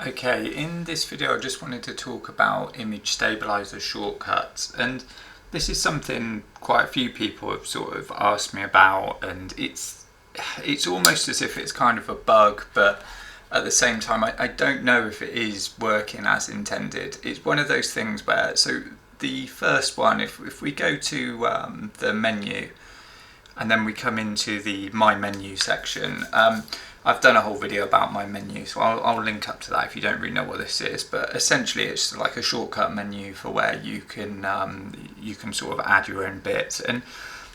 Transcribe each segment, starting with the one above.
Okay, in this video I just wanted to talk about image stabilizer shortcuts, and this is something quite a few people have sort of asked me about, and it's almost as if it's kind of a bug, but at the same time I don't know if it is working as intended. It's one of those things where, so the first one, if we go to the menu and then we come into the My Menu section, I've done a whole video about My Menu, so I'll link up to that if you don't really know what this is. But essentially, it's like a shortcut menu for where you can sort of add your own bits. And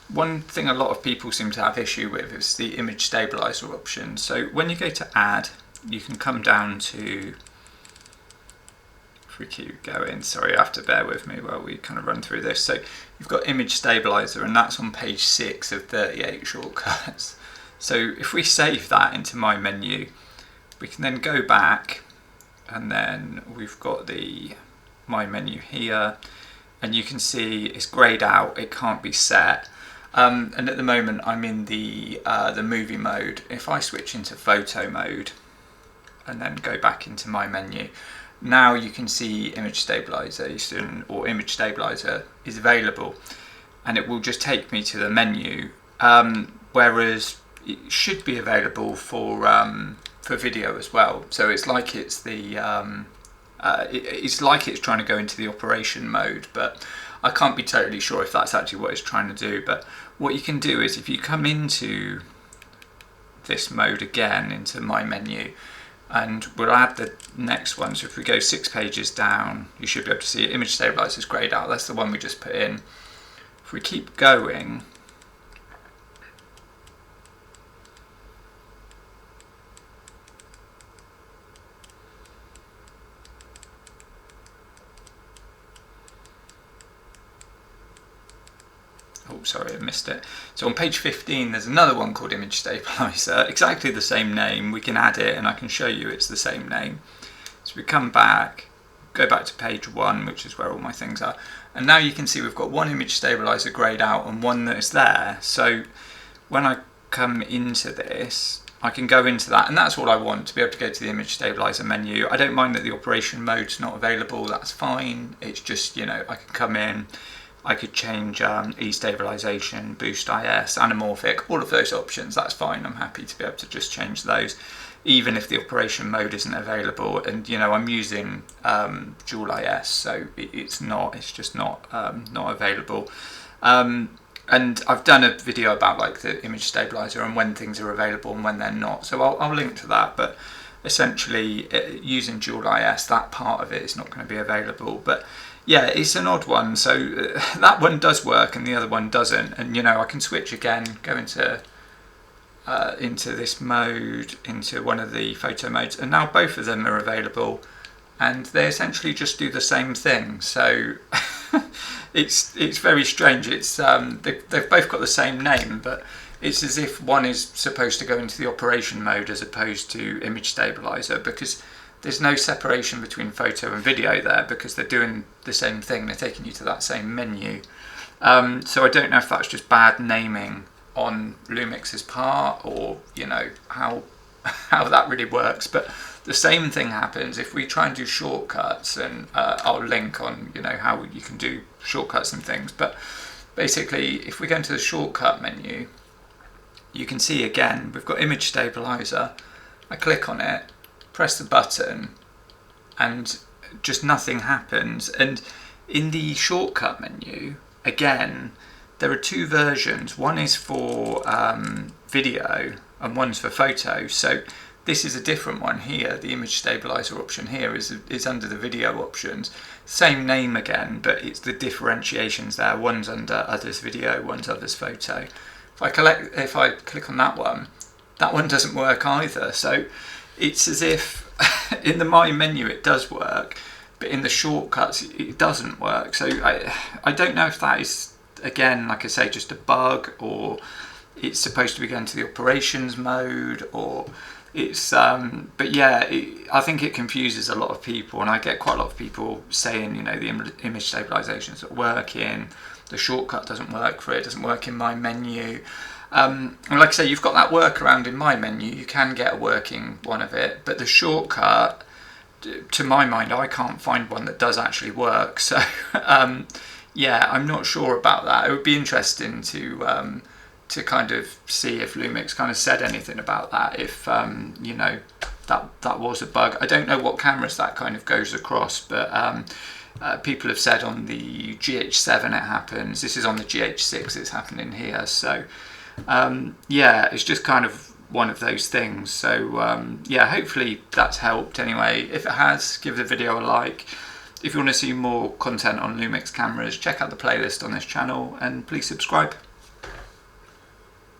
one thing a lot of people seem to have issue with is the image stabilizer option. So when you go to Add, you can come down to, if we keep going, sorry, you have to bear with me while we kind of run through this. So you've got image stabilizer, and that's on page 6 of 38 shortcuts. So if we save that into My Menu, we can then go back, and then we've got the My Menu here, and you can see it's grayed out, it can't be set. And at the moment I'm in the movie mode. If I switch into photo mode and then go back into My Menu, now you can see image stabilization or image stabilizer is available, and it will just take me to the menu, whereas it should be available for video as well. So it's like it's it's like it's trying to go into the operation mode, but I can't be totally sure if that's actually what it's trying to do. But what you can do is, if you come into this mode again, into My Menu, and we'll add the next one. So if we go 6 pages down, you should be able to see it. Image stabilizer is grayed out. That's the one we just put in. If we keep going, oh, sorry, I missed it. So on page 15, there's another one called Image Stabilizer, exactly the same name. We can add it, and I can show you it's the same name. So we come back, go back to page 1, which is where all my things are. And now you can see we've got one image stabilizer grayed out and one that is there. So when I come into this, I can go into that, and that's all I want, to be able to go to the image stabilizer menu. I don't mind that the operation mode's not available, that's fine. It's just, you know, I can come in, I could change E-stabilization, Boost IS, Anamorphic, all of those options, that's fine. I'm happy to be able to just change those, even if the operation mode isn't available. And you know, I'm using Dual IS, so it's just not available. And I've done a video about like the image stabilizer and when things are available and when they're not, so I'll link to that. But essentially, using Dual IS, that part of it is not going to be available. But yeah, it's an odd one. So that one does work and the other one doesn't. And you know, I can switch again, go into this mode, into one of the photo modes, and now both of them are available, and they essentially just do the same thing. So it's very strange. It's they've both got the same name, but it's as if one is supposed to go into the operation mode as opposed to image stabilizer, because there's no separation between photo and video there, because they're doing the same thing. They're taking you to that same menu. So I don't know if that's just bad naming on Lumix's part, or you know how that really works. But the same thing happens if we try and do shortcuts, and I'll link on, you know, how you can do shortcuts and things. But basically, if we go into the shortcut menu, you can see again we've got image stabilizer. I click on it, press the button, and just nothing happens. And in the shortcut menu, again, there are 2 versions. One is for video and one's for photo. So this is a different one here. The image stabilizer option here is under the video options. Same name again, but it's the differentiations there. One's under others video, one's others photo. If I click on that one doesn't work either. So it's as if in the My Menu it does work, but in the shortcuts it doesn't work. So I don't know if that is, again, like I say, just a bug, or it's supposed to be going to the operations mode, or it's but yeah, I think it confuses a lot of people, and I get quite a lot of people saying, you know, the image stabilization is not working, the shortcut doesn't work for it, doesn't work in My Menu. And like I say, you've got that workaround in My Menu. You can get a working one of it, but the shortcut to my mind, I can't find one that does actually work. So yeah, I'm not sure about that. It would be interesting to kind of see if Lumix kind of said anything about that, if you know, that was a bug. I don't know what cameras that kind of goes across, but people have said on the GH7 it happens. This is on the GH6, it's happening here. So yeah, it's just kind of one of those things. So yeah, hopefully that's helped anyway. If it has, give the video a like. If you want to see more content on Lumix cameras, check out the playlist on this channel, and please subscribe.